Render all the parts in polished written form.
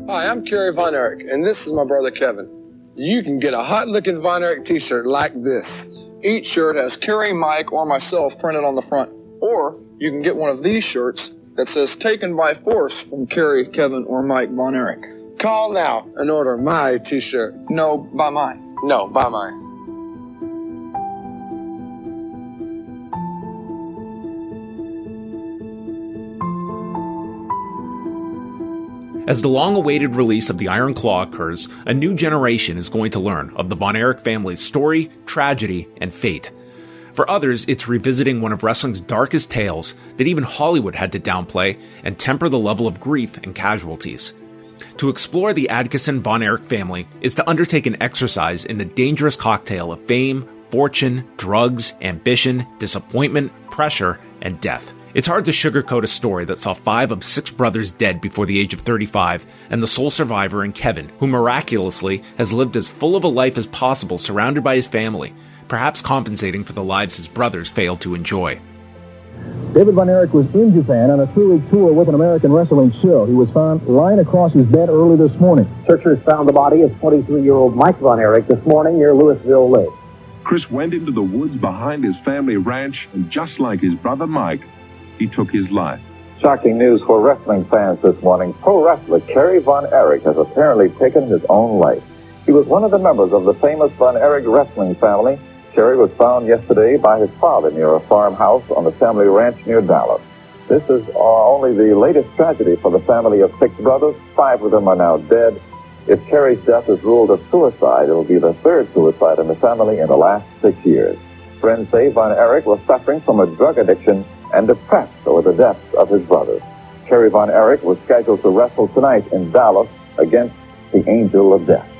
Hi, I'm Kerry Von Erich, and this is my brother Kevin. You can get a hot-looking Von Erich t-shirt like this. Each shirt has Kerry, Mike, or myself printed on the front. Or you can get one of these shirts that says "Taken by Force" from Kerry, Kevin, or Mike Von Erich. Call now and order my t-shirt. No, buy mine. No, buy mine. As the long-awaited release of the Iron Claw occurs, a new generation is going to learn of the Von Erich family's story, tragedy, and fate. For others, it's revisiting one of wrestling's darkest tales that even Hollywood had to downplay and temper the level of grief and casualties. To explore the Adkisson-Von Erich family is to undertake an exercise in the dangerous cocktail of fame, fortune, drugs, ambition, disappointment, pressure, and death. It's hard to sugarcoat a story that saw 5 of 6 brothers dead before the age of 35, and the sole survivor in Kevin, who miraculously has lived as full of a life as possible surrounded by his family, perhaps compensating for the lives his brothers failed to enjoy. David Von Erich was in Japan on a 3-week tour with an American wrestling show. He was found lying across his bed early this morning. Searchers found the body of 23-year-old Mike Von Erich this morning near Louisville Lake. Chris went into the woods behind his family ranch, and just like his brother Mike, he took his life. Shocking news for wrestling fans this morning. Pro wrestler Kerry Von Erich has apparently taken his own life. He was one of the members of the famous Von Erich wrestling family. Kerry was found yesterday by his father near a farmhouse on the family ranch near Dallas. This is only the latest tragedy for the family of 6 brothers. 5 of them are now dead. If Kerry's death is ruled a suicide, it will be the 3rd suicide in the family in the last 6 years. Friends say Von Erich was suffering from a drug addiction and depressed over the deaths of his brothers. Kerry Von Erich was scheduled to wrestle tonight in Dallas against the Angel of Death.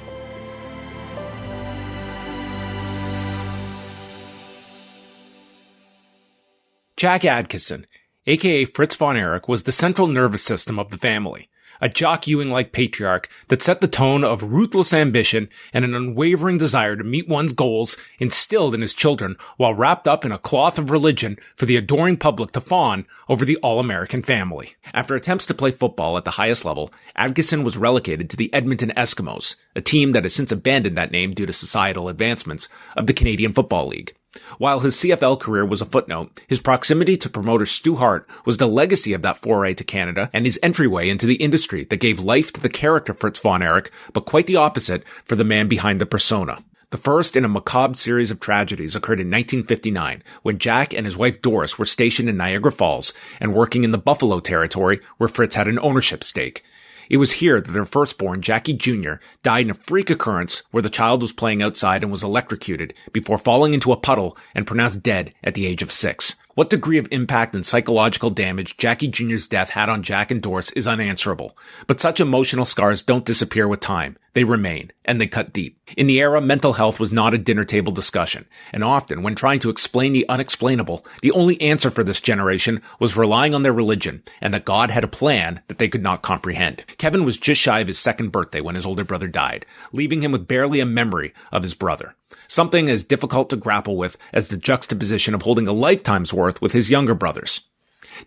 Jack Adkisson, aka Fritz Von Erich, was the central nervous system of the family, a Jock Ewing-like patriarch that set the tone of ruthless ambition and an unwavering desire to meet one's goals instilled in his children while wrapped up in a cloth of religion for the adoring public to fawn over the all-American family. After attempts to play football at the highest level, Adkisson was relegated to the Edmonton Eskimos, a team that has since abandoned that name due to societal advancements of the Canadian Football League. While his CFL career was a footnote, his proximity to promoter Stu Hart was the legacy of that foray to Canada and his entryway into the industry that gave life to the character Fritz Von Erich, but quite the opposite for the man behind the persona. The first in a macabre series of tragedies occurred in 1959, when Jack and his wife Doris were stationed in Niagara Falls and working in the Buffalo territory where Fritz had an ownership stake. It was here that their firstborn, Jackie Jr., died in a freak occurrence where the child was playing outside and was electrocuted before falling into a puddle and pronounced dead at the age of 6. What degree of impact and psychological damage Jackie Jr.'s death had on Jack and Doris is unanswerable, but such emotional scars don't disappear with time. They remain, and they cut deep. In the era, mental health was not a dinner table discussion, and often, when trying to explain the unexplainable, the only answer for this generation was relying on their religion, and that God had a plan that they could not comprehend. Kevin was just shy of his 2nd birthday when his older brother died, leaving him with barely a memory of his brother. Something as difficult to grapple with as the juxtaposition of holding a lifetime's worth with his younger brothers.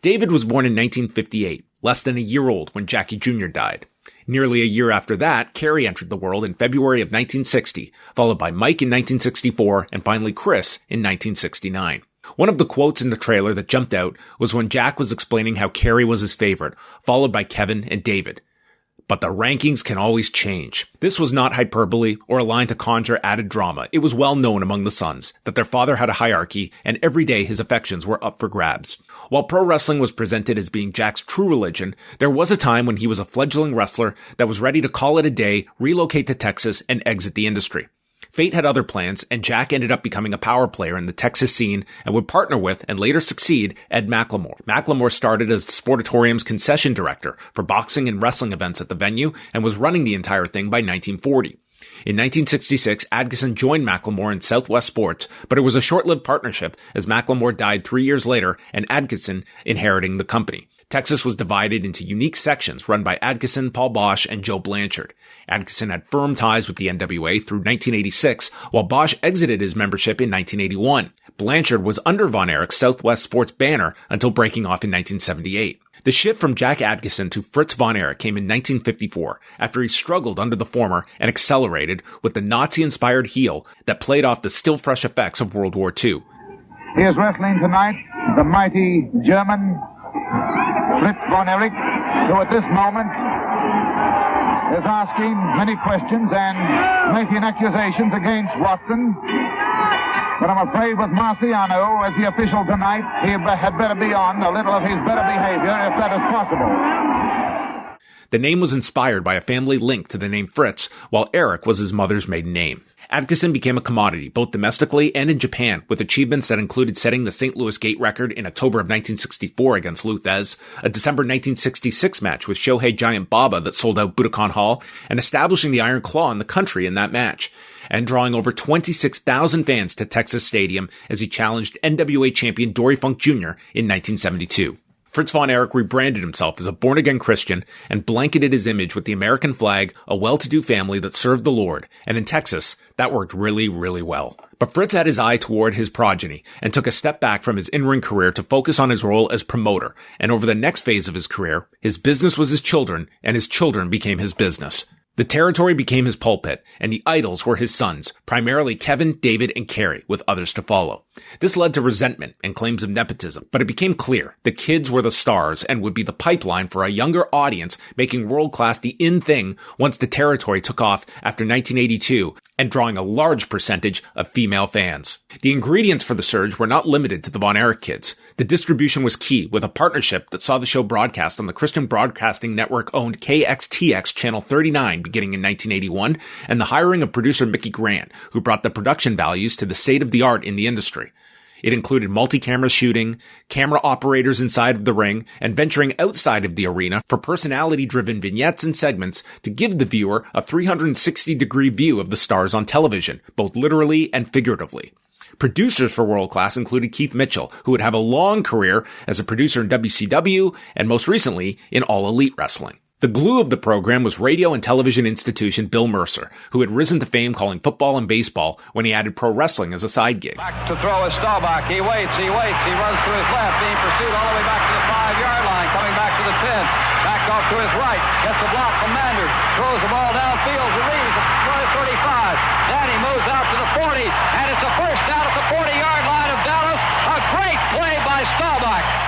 David was born in 1958, less than a year old when Jackie Jr. died. Nearly a year after that, Kerry entered the world in February of 1960, followed by Mike in 1964, and finally Chris in 1969. One of the quotes in the trailer that jumped out was when Jack was explaining how Kerry was his favorite, followed by Kevin and David. But the rankings can always change. This was not hyperbole or a line to conjure added drama. It was well known among the sons that their father had a hierarchy, and every day his affections were up for grabs. While pro wrestling was presented as being Jack's true religion, there was a time when he was a fledgling wrestler that was ready to call it a day, relocate to Texas, and exit the industry. Fate had other plans, and Jack ended up becoming a power player in the Texas scene and would partner with, and later succeed, Ed McLemore. McLemore started as the Sportatorium's concession director for boxing and wrestling events at the venue and was running the entire thing by 1940. In 1966, Adkisson joined McLemore in Southwest Sports, but it was a short-lived partnership as McLemore died 3 years later and Adkisson inheriting the company. Texas was divided into unique sections run by Adkisson, Paul Bosch, and Joe Blanchard. Adkisson had firm ties with the NWA through 1986, while Bosch exited his membership in 1981. Blanchard was under Von Erich's Southwest Sports banner until breaking off in 1978. The shift from Jack Adkisson to Fritz von Erich came in 1954 after he struggled under the former and accelerated with the Nazi-inspired heel that played off the still fresh effects of World War II. He is wrestling tonight the mighty German Fritz von Erich, who at this moment is asking many questions and making accusations against Watson. But I'm afraid with Marciano as the official tonight, he had better be on a little of his better behavior if that is possible. The name was inspired by a family link to the name Fritz, while Erich was his mother's maiden name. Adkisson became a commodity, both domestically and in Japan, with achievements that included setting the St. Louis Gate record in October of 1964 against Lou Thez, a December 1966 match with Shohei Giant Baba that sold out Budokan Hall, and establishing the Iron Claw in the country in that match, and drawing over 26,000 fans to Texas Stadium as he challenged NWA champion Dory Funk Jr. in 1972. Fritz von Erich rebranded himself as a born-again Christian and blanketed his image with the American flag, a well-to-do family that served the Lord, and in Texas, that worked really, really well. But Fritz had his eye toward his progeny and took a step back from his in-ring career to focus on his role as promoter, and over the next phase of his career, his business was his children, and his children became his business. The territory became his pulpit, and the idols were his sons, primarily Kevin, David, and Kerry, with others to follow. This led to resentment and claims of nepotism, but it became clear the kids were the stars and would be the pipeline for a younger audience, making world class the in thing once the territory took off after 1982 and drawing a large percentage of female fans. The ingredients for the surge were not limited to the Von Erich kids. The distribution was key, with a partnership that saw the show broadcast on the Christian Broadcasting Network-owned KXTX Channel 39 beginning in 1981, and the hiring of producer Mickey Grant, who brought the production values to the state-of-the-art in the industry. It included multi-camera shooting, camera operators inside of the ring, and venturing outside of the arena for personality-driven vignettes and segments to give the viewer a 360-degree view of the stars on television, both literally and figuratively. Producers for World Class included Keith Mitchell, who would have a long career as a producer in WCW and most recently in All Elite Wrestling. The glue of the program was radio and television institution Bill Mercer, who had risen to fame calling football and baseball when he added pro wrestling as a side gig. Back to throw is Staubach. He waits, he runs to his left, being pursued all the way back to the 5-yard line, coming back to the 10, back off to his right, gets a block from Manders, throws the ball downfield to Reeves at 35. Then he moves out to the 40, and it's a first down at the 40-yard line of Dallas. A great play by Staubach.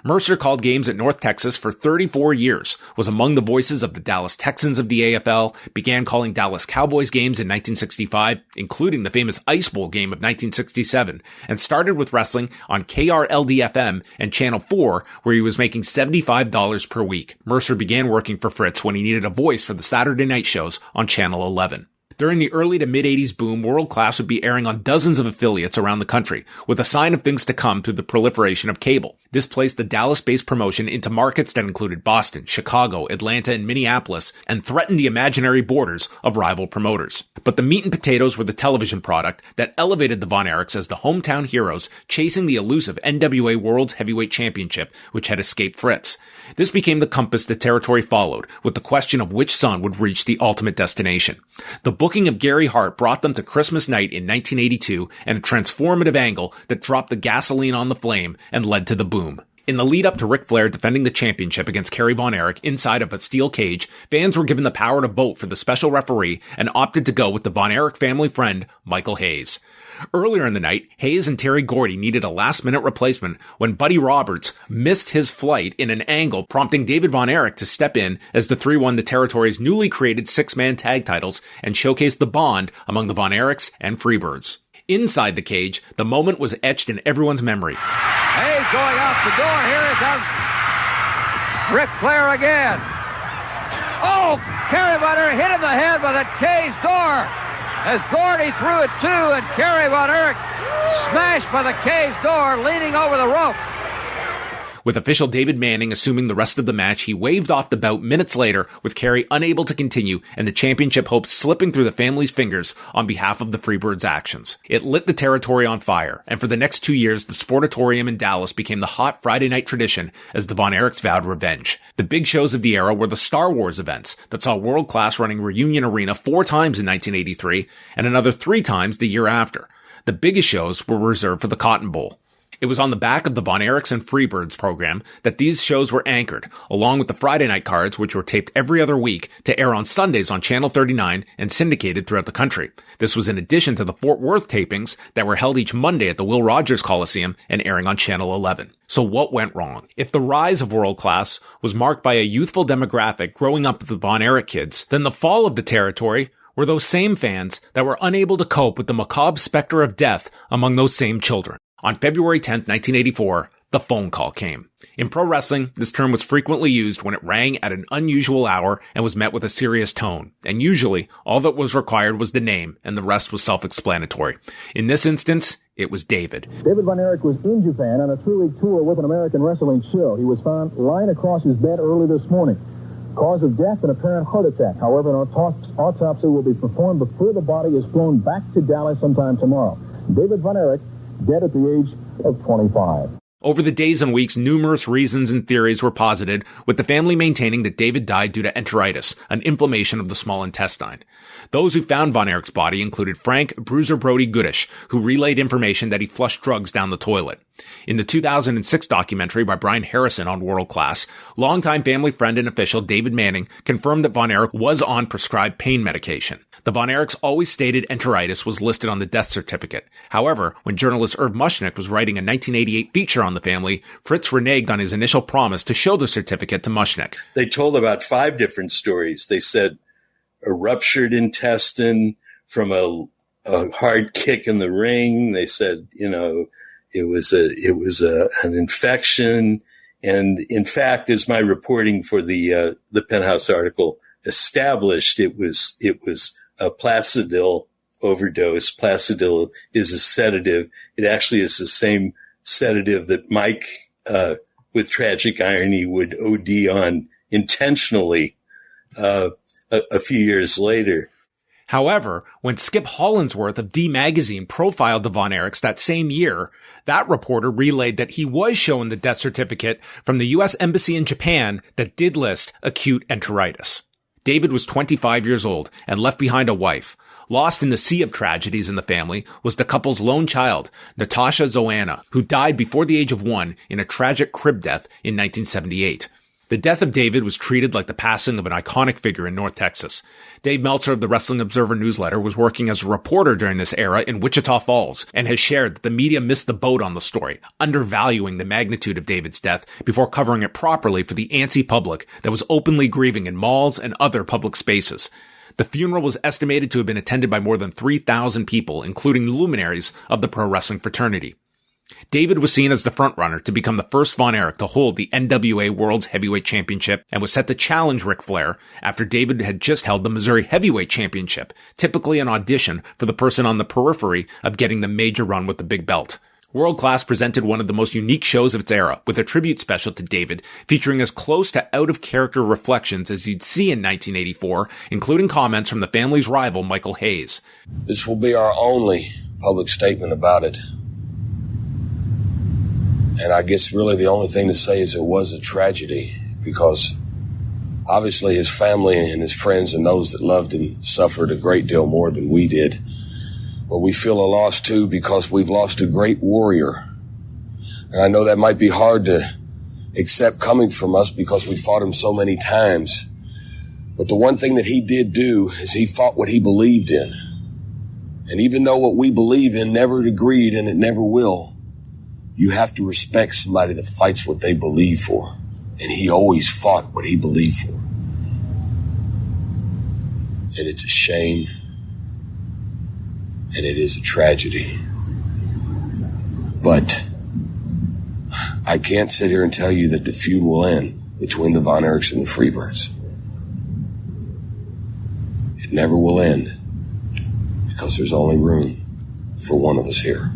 Mercer called games at North Texas for 34 years, was among the voices of the Dallas Texans of the AFL, began calling Dallas Cowboys games in 1965, including the famous Ice Bowl game of 1967, and started with wrestling on KRLD-FM and Channel 4, where he was making $75 per week. Mercer began working for Fritz when he needed a voice for the Saturday night shows on Channel 11. During the early to mid-80s boom, World Class would be airing on dozens of affiliates around the country, with a sign of things to come through the proliferation of cable. This placed the Dallas-based promotion into markets that included Boston, Chicago, Atlanta, and Minneapolis, and threatened the imaginary borders of rival promoters. But the meat and potatoes were the television product that elevated the Von Erichs as the hometown heroes chasing the elusive NWA World Heavyweight Championship, which had escaped Fritz. This became the compass the territory followed, with the question of which son would reach the ultimate destination. The booking of Gary Hart brought them to Christmas night in 1982 and a transformative angle that dropped the gasoline on the flame and led to the boom. In the lead up to Ric Flair defending the championship against Kerry Von Erich inside of a steel cage, fans were given the power to vote for the special referee and opted to go with the Von Erich family friend, Michael Hayes. Earlier in the night, Hayes and Terry Gordy needed a last-minute replacement when Buddy Roberts missed his flight in an angle, prompting David Von Erich to step in as the three won the territory's newly created six-man tag titles and showcased the bond among the Von Erichs and Freebirds. Inside the cage, the moment was etched in everyone's memory. Hayes going out the door. Here he comes. Ric Flair again. Oh, Kerry Von Erich hit in the head by the cage door. As Gordy threw it too, and Kerry Von Erich smashed by the cage door, leaning over the rope. With official David Manning assuming the rest of the match, he waved off the bout minutes later, with Kerry unable to continue and the championship hopes slipping through the family's fingers on behalf of the Freebirds' actions. It lit the territory on fire, and for the next 2 years, the Sportatorium in Dallas became the hot Friday night tradition as the Von Erichs vowed revenge. The big shows of the era were the Star Wars events that saw World Class running Reunion Arena 4 times in 1983 and another 3 times the year after. The biggest shows were reserved for the Cotton Bowl. It was on the back of the Von Erichs and Freebirds program that these shows were anchored, along with the Friday night cards, which were taped every other week to air on Sundays on Channel 39 and syndicated throughout the country. This was in addition to the Fort Worth tapings that were held each Monday at the Will Rogers Coliseum and airing on Channel 11. So what went wrong? If the rise of World Class was marked by a youthful demographic growing up with the Von Erich kids, then the fall of the territory were those same fans that were unable to cope with the macabre specter of death among those same children. On February 10, 1984, the phone call came. In pro wrestling, this term was frequently used when it rang at an unusual hour and was met with a serious tone. And usually, all that was required was the name, and the rest was self-explanatory. In this instance, it was David. David Von Erich was in Japan on a 3-week tour with an American wrestling show. He was found lying across his bed early this morning. Cause of death, an apparent heart attack. However, an autopsy will be performed before the body is flown back to Dallas sometime tomorrow. David Von Erich, dead at the age of 25. Over the days and weeks, numerous reasons and theories were posited, with the family maintaining that David died due to enteritis, an inflammation of the small intestine. Those who found Von Erich's body included Frank Bruiser Brody Goodish, who relayed information that he flushed drugs down the toilet. In the 2006 documentary by Brian Harrison on World Class, longtime family friend and official David Manning confirmed that Von Erich was on prescribed pain medication. The Von Erichs always stated enteritis was listed on the death certificate. However, when journalist Irv Mushnick was writing a 1988 feature on the family, Fritz reneged on his initial promise to show the certificate to Mushnick. They told about 5 different stories. They said a ruptured intestine from a hard kick in the ring. They said, it was an infection. And in fact, as my reporting for the Penthouse article established, it was a Placidil overdose. Placidil is a sedative. It actually is the same sedative that Mike, with tragic irony, would OD on intentionally a few years later. However, when Skip Hollinsworth of D Magazine profiled the Von Erichs that same year, that reporter relayed that he was shown the death certificate from the U.S. Embassy in Japan that did list acute enteritis. David was 25 years old and left behind a wife. Lost in the sea of tragedies in the family was the couple's lone child, Natasha Zoanna, who died before the age of 1 in a tragic crib death in 1978. The death of David was treated like the passing of an iconic figure in North Texas. Dave Meltzer of the Wrestling Observer newsletter was working as a reporter during this era in Wichita Falls and has shared that the media missed the boat on the story, undervaluing the magnitude of David's death before covering it properly for the antsy public that was openly grieving in malls and other public spaces. The funeral was estimated to have been attended by more than 3,000 people, including luminaries of the pro wrestling fraternity. David was seen as the frontrunner to become the first Von Erich to hold the NWA World's Heavyweight Championship and was set to challenge Ric Flair after David had just held the Missouri Heavyweight Championship, typically an audition for the person on the periphery of getting the major run with the big belt. World Class presented one of the most unique shows of its era, with a tribute special to David featuring as close to out-of-character reflections as you'd see in 1984, including comments from the family's rival Michael Hayes. This will be our only public statement about it. And I guess really the only thing to say is it was a tragedy, because obviously his family and his friends and those that loved him suffered a great deal more than we did. But we feel a loss too, because we've lost a great warrior. And I know that might be hard to accept coming from us because we fought him so many times. But the one thing that he did do is he fought what he believed in. And even though what we believe in never agreed, and it never will, you have to respect somebody that fights what they believe for. And he always fought what he believed for. And it's a shame. And it is a tragedy. But I can't sit here and tell you that the feud will end between the Von Erichs and the Freebirds. It never will end, because there's only room for one of us here.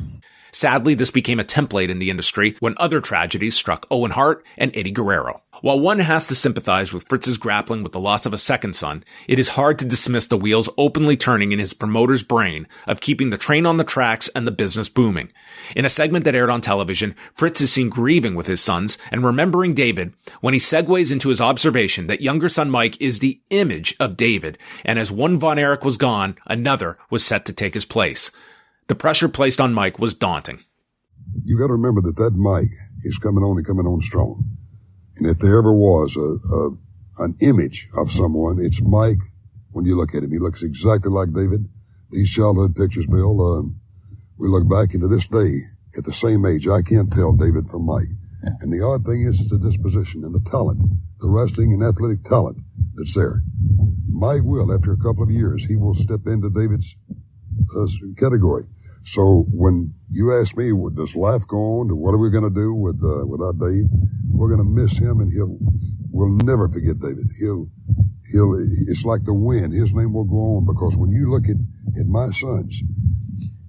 Sadly, this became a template in the industry when other tragedies struck Owen Hart and Eddie Guerrero. While one has to sympathize with Fritz's grappling with the loss of a second son, it is hard to dismiss the wheels openly turning in his promoter's brain of keeping the train on the tracks and the business booming. In a segment that aired on television, Fritz is seen grieving with his sons and remembering David when he segues into his observation that younger son Mike is the image of David, and as one Von Erich was gone, another was set to take his place. The pressure placed on Mike was daunting. you got to remember that Mike is coming on strong. And if there ever was an image of someone, it's Mike. When you look at him, he looks exactly like David. These childhood pictures, Bill, we look back into this day at the same age. I can't tell David from Mike. Yeah. And the odd thing is, it's the disposition and the talent, the wrestling and athletic talent that's there. Mike will, after a couple of years, he will step into David's category. So when you ask me, does life go on? What are we going to do without Dave? We're going to miss him, and we'll never forget David. It's like the wind. His name will go on, because when you look at my sons,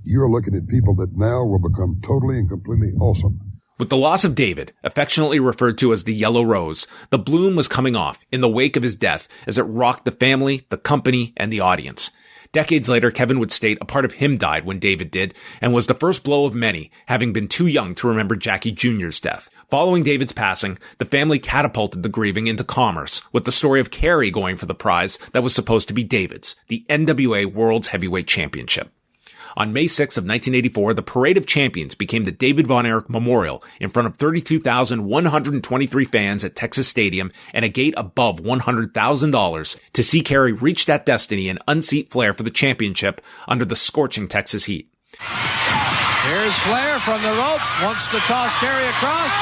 you're looking at people that now will become totally and completely awesome. With the loss of David, affectionately referred to as the Yellow Rose, the bloom was coming off in the wake of his death as it rocked the family, the company, and the audience. Decades later, Kevin would state a part of him died when David did, and was the first blow of many, having been too young to remember Jackie Jr.'s death. Following David's passing, the family catapulted the grieving into commerce, with the story of Kerry going for the prize that was supposed to be David's, the NWA World's Heavyweight Championship. On May 6 of 1984, the Parade of Champions became the David Von Erich Memorial in front of 32,123 fans at Texas Stadium and a gate above $100,000 to see Kerry reach that destiny and unseat Flair for the championship under the scorching Texas heat. Here's Flair from the ropes, wants to toss Kerry across.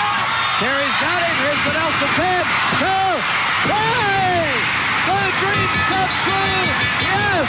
Kerry's got him. Here's the Nelson pin. 2, 3! The dreams come true! Yes!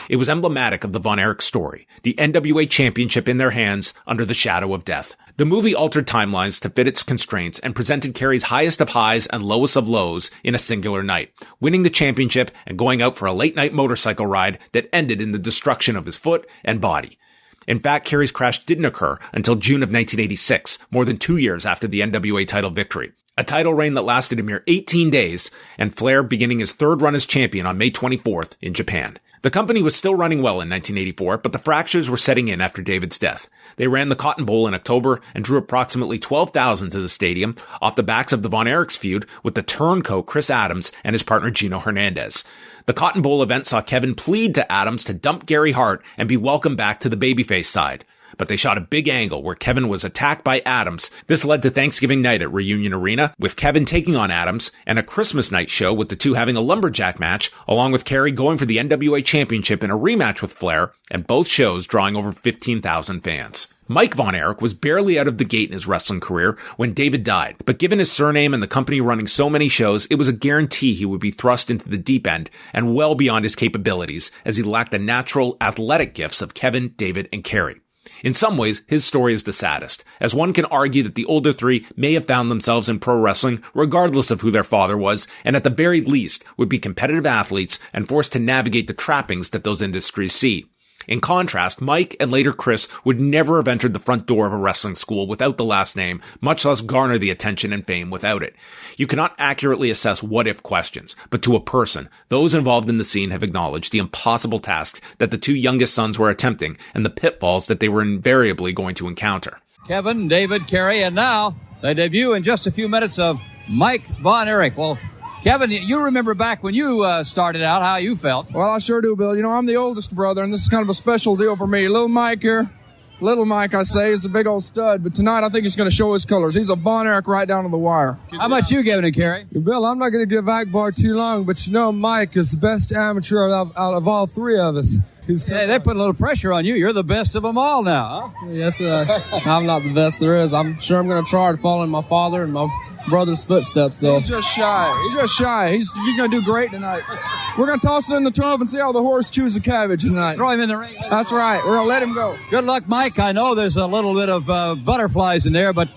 It was emblematic of the Von Erich story, the NWA championship in their hands under the shadow of death. The movie altered timelines to fit its constraints and presented Kerry's highest of highs and lowest of lows in a singular night, winning the championship and going out for a late-night motorcycle ride that ended in the destruction of his foot and body. In fact, Kerry's crash didn't occur until June of 1986, more than 2 years after the NWA title victory. A title reign that lasted a mere 18 days, and Flair beginning his third run as champion on May 24th in Japan. The company was still running well in 1984, but the fractures were setting in after David's death. They ran the Cotton Bowl in October and drew approximately 12,000 to the stadium off the backs of the Von Erichs feud with the turncoat Chris Adams and his partner Gino Hernandez. The Cotton Bowl event saw Kevin plead to Adams to dump Gary Hart and be welcomed back to the babyface side. But they shot a big angle where Kevin was attacked by Adams. This led to Thanksgiving night at Reunion Arena, with Kevin taking on Adams, and a Christmas night show with the two having a lumberjack match, along with Kerry going for the NWA championship in a rematch with Flair, and both shows drawing over 15,000 fans. Mike Von Erich was barely out of the gate in his wrestling career when David died, but given his surname and the company running so many shows, it was a guarantee he would be thrust into the deep end and well beyond his capabilities, as he lacked the natural athletic gifts of Kevin, David, and Kerry. In some ways, his story is the saddest, as one can argue that the older three may have found themselves in pro wrestling regardless of who their father was, and at the very least would be competitive athletes and forced to navigate the trappings that those industries see. In contrast, Mike and later Chris would never have entered the front door of a wrestling school without the last name, much less garner the attention and fame without it. You cannot accurately assess what-if questions, but to a person, those involved in the scene have acknowledged the impossible tasks that the two youngest sons were attempting and the pitfalls that they were invariably going to encounter. Kevin, David, Kerry, and now they debut in just a few minutes of Mike Von Erich. Well, Kevin, you remember back when you started out, how you felt. Well, I sure do, Bill. You know, I'm the oldest brother, and this is kind of a special deal for me. Little Mike here, little Mike, I say, is a big old stud, but tonight I think he's going to show his colors. He's a Von Erich right down to the wire. How much you giving it, Kerry? Bill, I'm not going to give Akbar too long, but you know Mike is the best amateur out of all three of us. Yeah, they put a little pressure on you. You're the best of them all now, huh? Yes, I'm not the best there is. I'm sure I'm going to try to follow in my father and my brother's footsteps, though. He's just shy. He's going to do great tonight. We're going to toss it in the 12 and see how the horse chews the cabbage tonight. Throw him in the ring. That's right. We're going to let him go. Good luck, Mike. I know there's a little bit of butterflies in there, but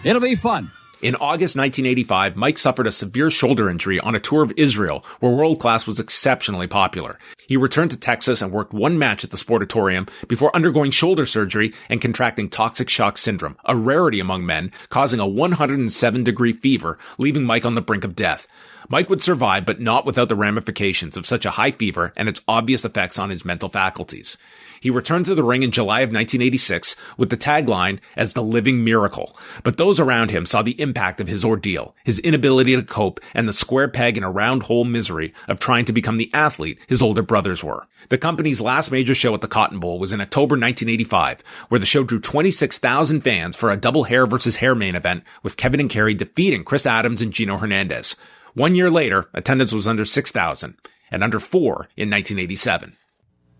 it'll be fun. In August 1985, Mike suffered a severe shoulder injury on a tour of Israel, where World Class was exceptionally popular. He returned to Texas and worked one match at the Sportatorium before undergoing shoulder surgery and contracting toxic shock syndrome, a rarity among men, causing a 107-degree fever, leaving Mike on the brink of death. Mike would survive, but not without the ramifications of such a high fever and its obvious effects on his mental faculties. He returned to the ring in July of 1986 with the tagline as the living miracle, but those around him saw the impact of his ordeal, his inability to cope, and the square peg in a round hole misery of trying to become the athlete his older brothers were. The company's last major show at the Cotton Bowl was in October 1985, where the show drew 26,000 fans for a double hair versus hair main event with Kevin and Kerry defeating Chris Adams and Gino Hernandez. 1 year later, attendance was under 6,000 and under 4 in 1987.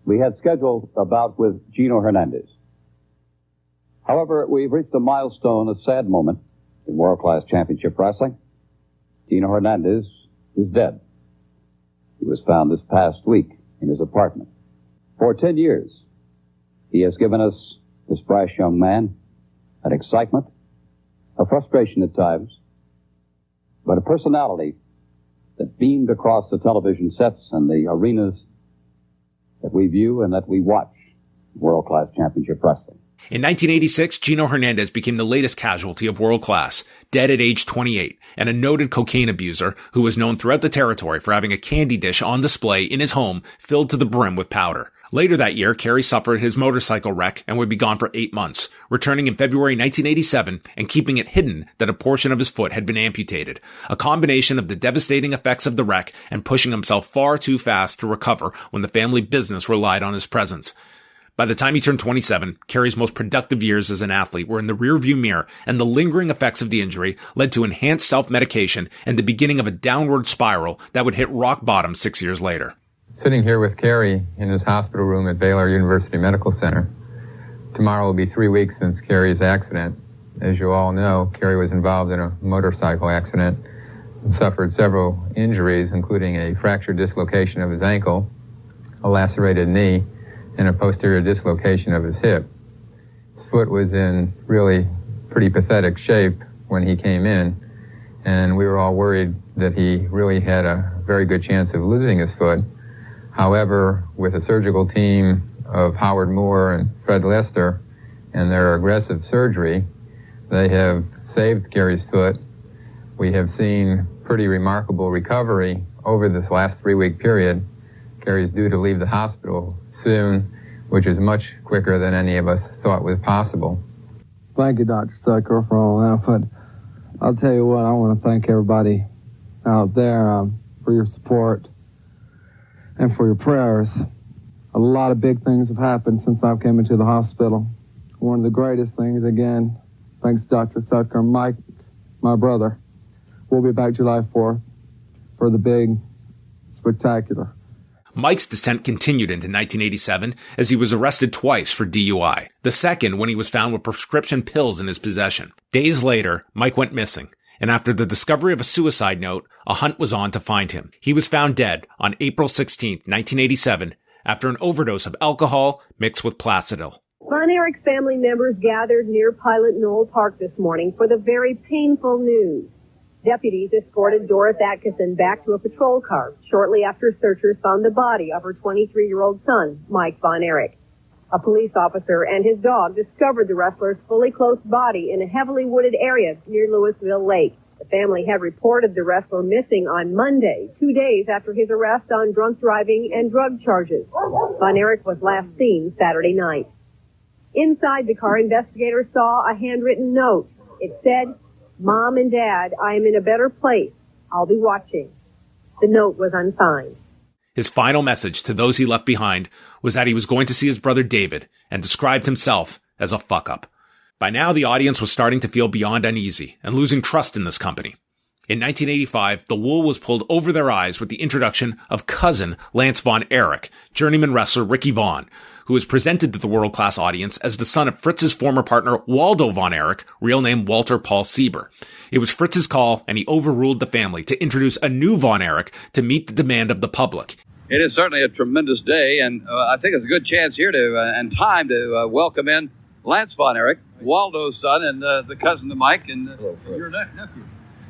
We had scheduled a bout with Gino Hernandez. However, we've reached a milestone, a sad moment in world-class championship wrestling. Gino Hernandez is dead. He was found this past week in his apartment. For 10 years, he has given us, this brash young man, an excitement, a frustration at times, but a personality that beamed across the television sets and the arenas that we view and that we watch world-class championship wrestling. In 1986, Gino Hernandez became the latest casualty of World Class, dead at age 28, and a noted cocaine abuser who was known throughout the territory for having a candy dish on display in his home filled to the brim with powder. Later that year, Kerry suffered his motorcycle wreck and would be gone for 8 months, returning in February 1987 and keeping it hidden that a portion of his foot had been amputated, a combination of the devastating effects of the wreck and pushing himself far too fast to recover when the family business relied on his presence. By the time he turned 27, Kerry's most productive years as an athlete were in the rearview mirror, and the lingering effects of the injury led to enhanced self-medication and the beginning of a downward spiral that would hit rock bottom 6 years later. Sitting here with Kerry in his hospital room at Baylor University Medical Center. Tomorrow will be 3 weeks since Kerry's accident. As you all know, Kerry was involved in a motorcycle accident and suffered several injuries, including a fractured dislocation of his ankle, a lacerated knee, and a posterior dislocation of his hip. His foot was in really pretty pathetic shape when he came in, and we were all worried that he really had a very good chance of losing his foot. However, with a surgical team of Howard Moore and Fred Lester and their aggressive surgery, they have saved Kerry's foot. We have seen pretty remarkable recovery over this last 3-week period. Kerry's due to leave the hospital soon, which is much quicker than any of us thought was possible. Thank you, Dr. Stucker, for all that, but I'll tell you what, I want to thank everybody out there for your support and for your prayers. A lot of big things have happened since I came into the hospital. One of the greatest things, again, thanks to Dr. Stucker, Mike, my brother. We'll be back July 4th for the big spectacular. Mike's descent continued into 1987 as he was arrested twice for DUI, the second when he was found with prescription pills in his possession. Days later, Mike went missing, and after the discovery of a suicide note, a hunt was on to find him. He was found dead on April 16, 1987, after an overdose of alcohol mixed with Placidil. Von Erich's family members gathered near Pilot Knoll Park this morning for the very painful news. Deputies escorted Doris Atkinson back to a patrol car shortly after searchers found the body of her 23-year-old son, Mike Von Erich. A police officer and his dog discovered the wrestler's fully clothed body in a heavily wooded area near Louisville Lake. The family had reported the wrestler missing on Monday, 2 days after his arrest on drunk driving and drug charges. Von Erich was last seen Saturday night. Inside the car, investigators saw a handwritten note. It said, "Mom and Dad, I am in a better place. I'll be watching." The note was unsigned. His final message to those he left behind was that he was going to see his brother David and described himself as a fuck-up. By now, the audience was starting to feel beyond uneasy and losing trust in this company. In 1985, the wool was pulled over their eyes with the introduction of cousin Lance Von Erich, journeyman wrestler Ricky Vaughn, who was presented to the world-class audience as the son of Fritz's former partner Waldo Von Erich, real name Walter Paul Sieber. It was Fritz's call, and he overruled the family to introduce a new Von Erich to meet the demand of the public. It is certainly a tremendous day, and I think it's a good chance here and time to welcome in Lance Von Erich, Waldo's son, and the cousin to Mike, and your nephew.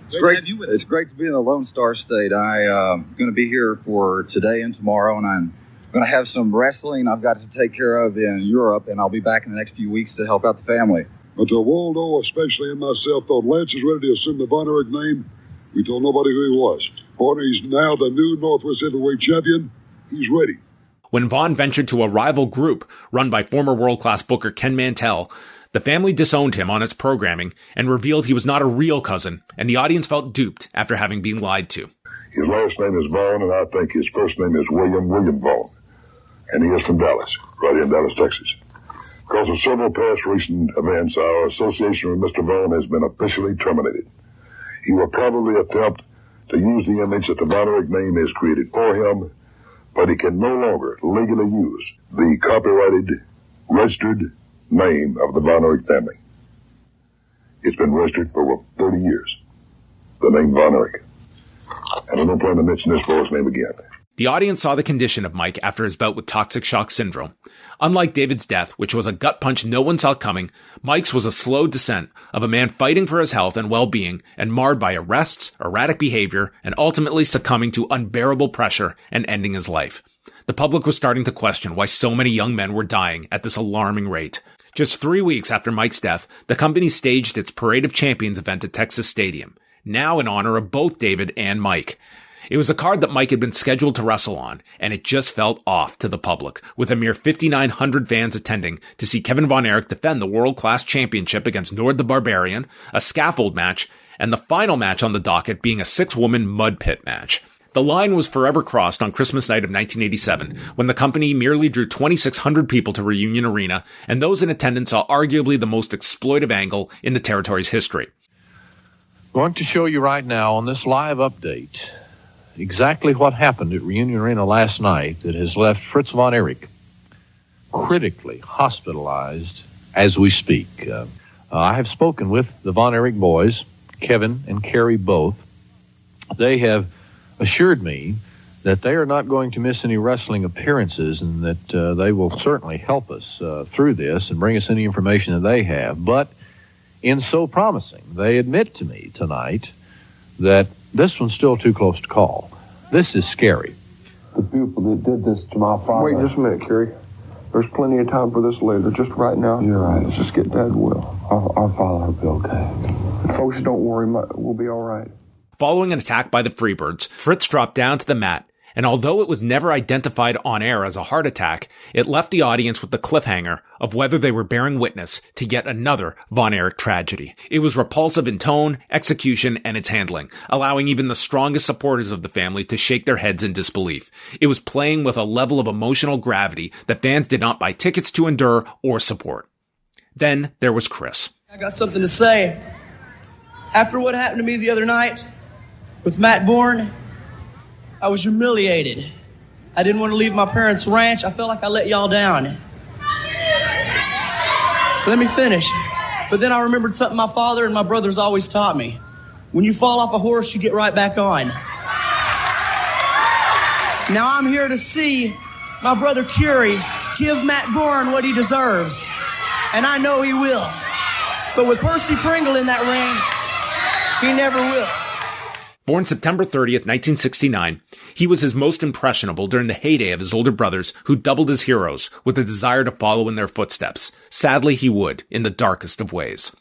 It's great to be in the Lone Star State. I'm going to be here for today and tomorrow, and I'm going to have some wrestling I've got to take care of in Europe, and I'll be back in the next few weeks to help out the family. Until Waldo, especially, and myself thought Lance is ready to assume the Von Erich name, we told nobody who he was. Partner, he's now the new Northwest Heavyweight Champion. He's ready. When Von ventured to a rival group run by former world-class booker Ken Mantell, the family disowned him on its programming and revealed he was not a real cousin, and the audience felt duped after having been lied to. His last name is Vaughn, and I think his first name is William Vaughn. And he is from Dallas, right here in Dallas, Texas. Because of several past recent events, our association with Mr. Vaughn has been officially terminated. He will probably attempt to use the image that the Von Erich name has created for him, but he can no longer legally use the copyrighted, registered name of the Von Erich family. It's been registered for over 30 years, the name Von Erich. And I don't plan to mention this boy's name again. The audience saw the condition of Mike after his bout with toxic shock syndrome. Unlike David's death, which was a gut punch no one saw coming, Mike's was a slow descent of a man fighting for his health and well-being and marred by arrests, erratic behavior, and ultimately succumbing to unbearable pressure and ending his life. The public was starting to question why so many young men were dying at this alarming rate. Just 3 weeks after Mike's death, the company staged its Parade of Champions event at Texas Stadium, now in honor of both David and Mike. It was a card that Mike had been scheduled to wrestle on, and it just felt off to the public, with a mere 5,900 fans attending to see Kevin Von Erich defend the world-class championship against Nord the Barbarian, a scaffold match, and the final match on the docket being a 6-woman mud pit match. The line was forever crossed on Christmas night of 1987, when the company merely drew 2,600 people to Reunion Arena, and those in attendance saw arguably the most exploitive angle in the territory's history. Going to show you right now on this live update exactly what happened at Reunion Arena last night that has left Fritz Von Erich critically hospitalized as we speak. I have spoken with the Von Erich boys, Kevin and Kerry both. They have assured me that they are not going to miss any wrestling appearances and that they will certainly help us through this and bring us any information that they have. But in so promising, they admit to me tonight that this one's still too close to call. This is scary. The people that did this to my father. Wait just a minute, Kerry. There's plenty of time for this later. Just right now. You're right. Let's just get Dad well. Our father will be okay. Folks, don't worry. We'll be all right. Following an attack by the Freebirds, Fritz dropped down to the mat, and although it was never identified on air as a heart attack, it left the audience with the cliffhanger of whether they were bearing witness to yet another Von Erich tragedy. It was repulsive in tone, execution, and its handling, allowing even the strongest supporters of the family to shake their heads in disbelief. It was playing with a level of emotional gravity that fans did not buy tickets to endure or support. Then there was Chris. I got something to say. After what happened to me the other night with Matt Bourne, I was humiliated. I didn't want to leave my parents' ranch. I felt like I let y'all down. Let me finish. But then I remembered something my father and my brothers always taught me. When you fall off a horse, you get right back on. Now I'm here to see my brother Kerry give Matt Bourne what he deserves. And I know he will. But with Percy Pringle in that ring, he never will. Born September 30th, 1969, he was his most impressionable during the heyday of his older brothers who doubled as heroes with a desire to follow in their footsteps. Sadly, he would, in the darkest of ways.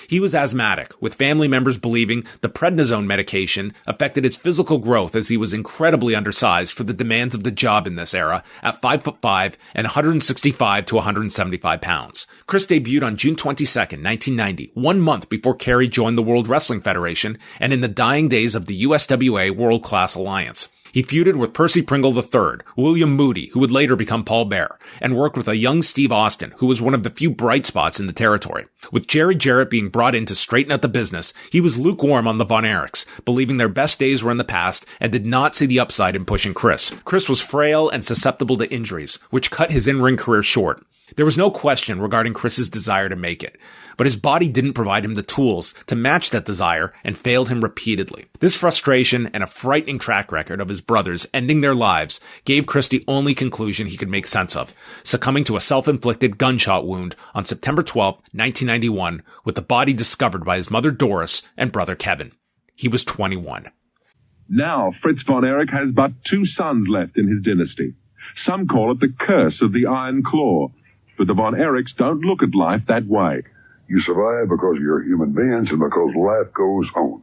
He was asthmatic, with family members believing the prednisone medication affected his physical growth as he was incredibly undersized for the demands of the job in this era at 5'5" and 165 to 175 pounds. Chris debuted on June 22nd, 1990, 1 month before Kerry joined the World Wrestling Federation and in the dying days of the USWA World Class Alliance. He feuded with Percy Pringle III, William Moody, who would later become Paul Bearer, and worked with a young Steve Austin, who was one of the few bright spots in the territory. With Jerry Jarrett being brought in to straighten out the business, he was lukewarm on the Von Erichs, believing their best days were in the past and did not see the upside in pushing Chris. Chris was frail and susceptible to injuries, which cut his in-ring career short. There was no question regarding Chris's desire to make it, but his body didn't provide him the tools to match that desire and failed him repeatedly. This frustration and a frightening track record of his brothers ending their lives gave Chris the only conclusion he could make sense of, succumbing to a self-inflicted gunshot wound on September 12, 1991, with the body discovered by his mother Doris and brother Kevin. He was 21. Now, Fritz Von Erich has but 2 sons left in his dynasty. Some call it the curse of the Iron Claw. But the Von Erichs don't look at life that way. You survive because you're human beings and because life goes on.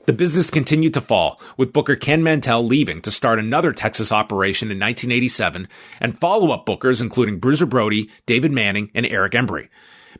The business continued to fall, with Booker Ken Mantell leaving to start another Texas operation in 1987, and follow-up bookers including Bruiser Brody, David Manning, and Erich Embry.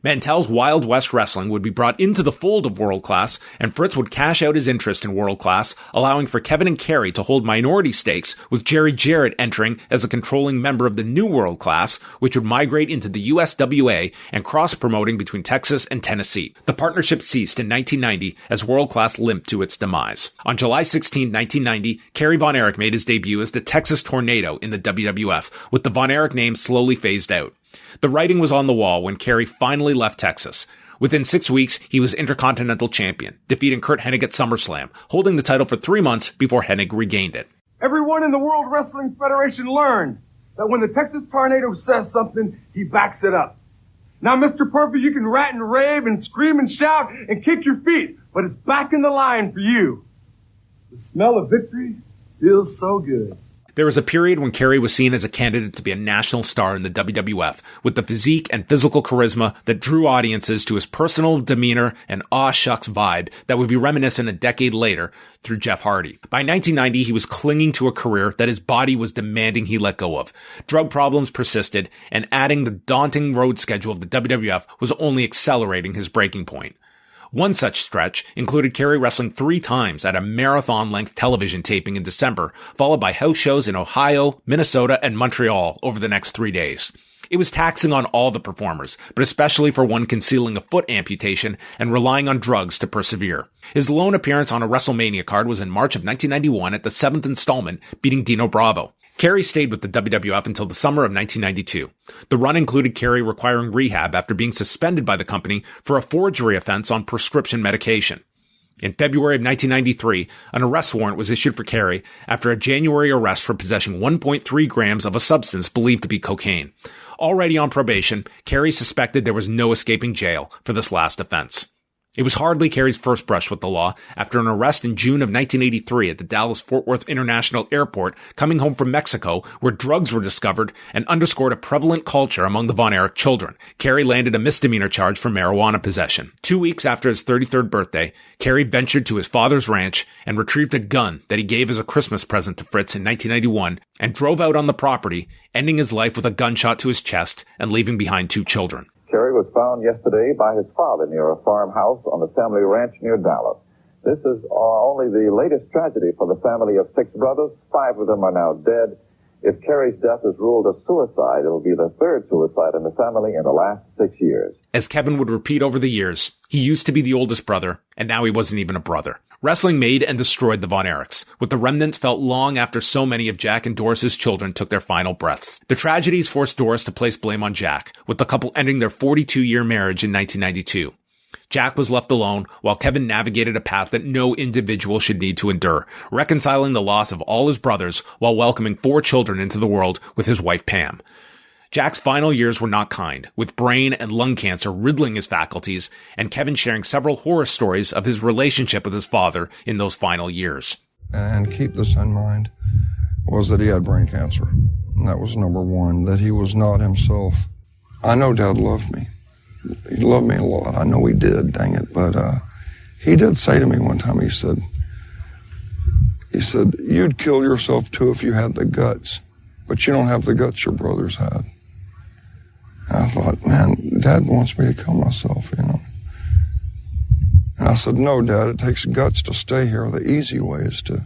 Mantell's Wild West Wrestling would be brought into the fold of World Class, and Fritz would cash out his interest in World Class, allowing for Kevin and Kerry to hold minority stakes, with Jerry Jarrett entering as a controlling member of the new World Class, which would migrate into the USWA and cross-promoting between Texas and Tennessee. The partnership ceased in 1990 as World Class limped to its demise. On July 16, 1990, Kerry Von Erich made his debut as the Texas Tornado in the WWF, with the Von Erich name slowly phased out. The writing was on the wall when Kerry finally left Texas. Within 6 weeks, he was Intercontinental Champion, defeating Curt Hennig at SummerSlam, holding the title for 3 months before Hennig regained it. Everyone in the World Wrestling Federation learned that when the Texas Tornado says something, he backs it up. Now, Mr. Perfect, you can rat and rave and scream and shout and kick your feet, but it's back in the line for you. The smell of victory feels so good. There was a period when Kerry was seen as a candidate to be a national star in the WWF, with the physique and physical charisma that drew audiences to his personal demeanor and aw-shucks vibe that would be reminiscent a decade later through Jeff Hardy. By 1990, he was clinging to a career that his body was demanding he let go of. Drug problems persisted, and adding the daunting road schedule of the WWF was only accelerating his breaking point. One such stretch included Kerry wrestling 3 times at a marathon-length television taping in December, followed by house shows in Ohio, Minnesota, and Montreal over the next 3 days. It was taxing on all the performers, but especially for one concealing a foot amputation and relying on drugs to persevere. His lone appearance on a WrestleMania card was in March of 1991 at the 7th installment, beating Dino Bravo. Kerry stayed with the WWF until the summer of 1992. The run included Kerry requiring rehab after being suspended by the company for a forgery offense on prescription medication. In February of 1993, an arrest warrant was issued for Kerry after a January arrest for possessing 1.3 grams of a substance believed to be cocaine. Already on probation, Kerry suspected there was no escaping jail for this last offense. It was hardly Kerry's first brush with the law after an arrest in June of 1983 at the Dallas-Fort Worth International Airport, coming home from Mexico, where drugs were discovered and underscored a prevalent culture among the Von Erich children. Kerry landed a misdemeanor charge for marijuana possession. 2 weeks after his 33rd birthday, Kerry ventured to his father's ranch and retrieved a gun that he gave as a Christmas present to Fritz in 1991 and drove out on the property, ending his life with a gunshot to his chest and leaving behind 2 children. Kerry was found yesterday by his father near a farmhouse on the family ranch near Dallas. This is only the latest tragedy for the family of 6 brothers. 5 of them are now dead. If Kerry's death is ruled a suicide, it will be the 3rd suicide in the family in the last 6 years. As Kevin would repeat over the years, he used to be the oldest brother, and now he wasn't even a brother. Wrestling made and destroyed the Von Erichs, with the remnants felt long after so many of Jack and Doris's children took their final breaths. The tragedies forced Doris to place blame on Jack, with the couple ending their 42-year marriage in 1992. Jack was left alone, while Kevin navigated a path that no individual should need to endure, reconciling the loss of all his brothers while welcoming 4 children into the world with his wife Pam. Jack's final years were not kind, with brain and lung cancer riddling his faculties, and Kevin sharing several horror stories of his relationship with his father in those final years. And keep this in mind, was that he had brain cancer. And that was number 1, that he was not himself. I know Dad loved me. He loved me a lot. I know he did, dang it. But he did say to me one time, he said, you'd kill yourself too if you had the guts, but you don't have the guts your brothers had. I thought, man, Dad wants me to kill myself, you know. And I said, no, Dad, it takes guts to stay here. The easy way is to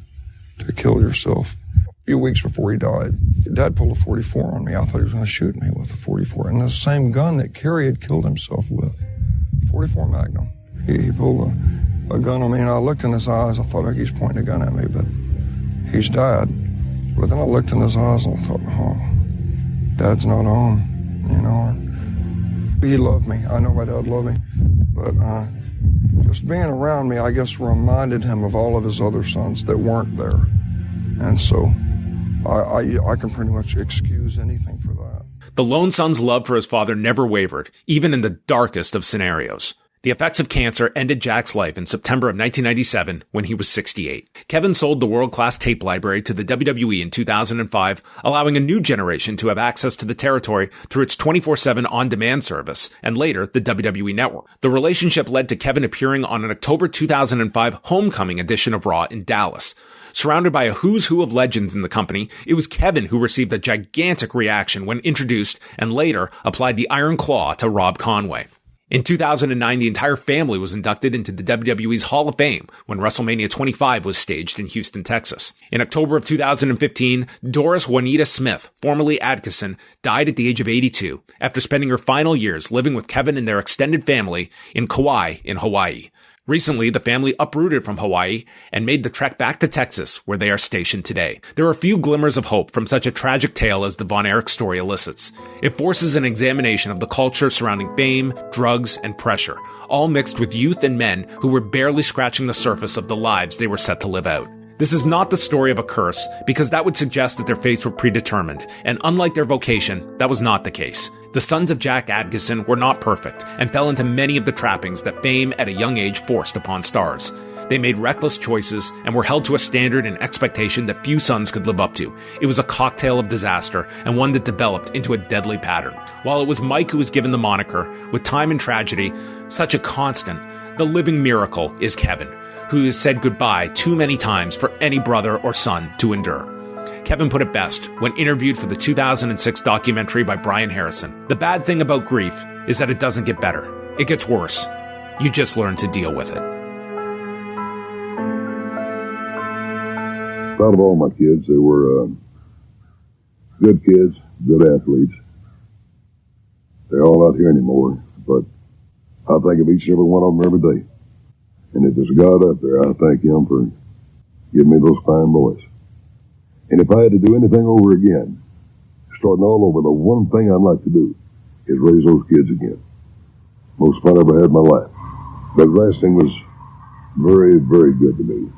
kill yourself. A few weeks before he died, Dad pulled a .44 on me. I thought he was going to shoot me with a .44. And the same gun that Kerry had killed himself with, .44 Magnum. He pulled a gun on me, and I looked in his eyes. I thought, he's pointing a gun at me, but he's Dad. But then I looked in his eyes, and I thought, Dad's not home. You know, he loved me. I know my dad loved me. But just being around me, I guess, reminded him of all of his other sons that weren't there. And so I can pretty much excuse anything for that. The lone son's love for his father never wavered, even in the darkest of scenarios. The effects of cancer ended Jack's life in September of 1997 when he was 68. Kevin sold the world-class tape library to the WWE in 2005, allowing a new generation to have access to the territory through its 24/7 on-demand service, and later the WWE Network. The relationship led to Kevin appearing on an October 2005 homecoming edition of Raw in Dallas. Surrounded by a who's who of legends in the company, it was Kevin who received a gigantic reaction when introduced and later applied the Iron Claw to Rob Conway. In 2009, the entire family was inducted into the WWE's Hall of Fame when WrestleMania 25 was staged in Houston, Texas. In October of 2015, Doris Juanita Smith, formerly Adkison, died at the age of 82 after spending her final years living with Kevin and their extended family in Kauai in Hawaii. Recently, the family uprooted from Hawaii and made the trek back to Texas, where they are stationed today. There are a few glimmers of hope from such a tragic tale as the Von Erich story elicits. It forces an examination of the culture surrounding fame, drugs, and pressure, all mixed with youth and men who were barely scratching the surface of the lives they were set to live out. This is not the story of a curse, because that would suggest that their fates were predetermined, and unlike their vocation, that was not the case. The sons of Jack Adkison were not perfect, and fell into many of the trappings that fame at a young age forced upon stars. They made reckless choices, and were held to a standard and expectation that few sons could live up to. It was a cocktail of disaster, and one that developed into a deadly pattern. While it was Mike who was given the moniker, with time and tragedy such a constant, the living miracle is Kevin, who has said goodbye too many times for any brother or son to endure. Kevin put it best when interviewed for the 2006 documentary by Brian Harrison. The bad thing about grief is that it doesn't get better. It gets worse. You just learn to deal with it. Proud of all my kids. They were good kids, good athletes. They're all out here anymore, but I think of each and every one of them every day. And if there's God up there, I thank Him for giving me those fine boys. And if I had to do anything over again, starting all over, the one thing I'd like to do is raise those kids again. Most fun I ever had in my life. But wrestling was very, very good to me.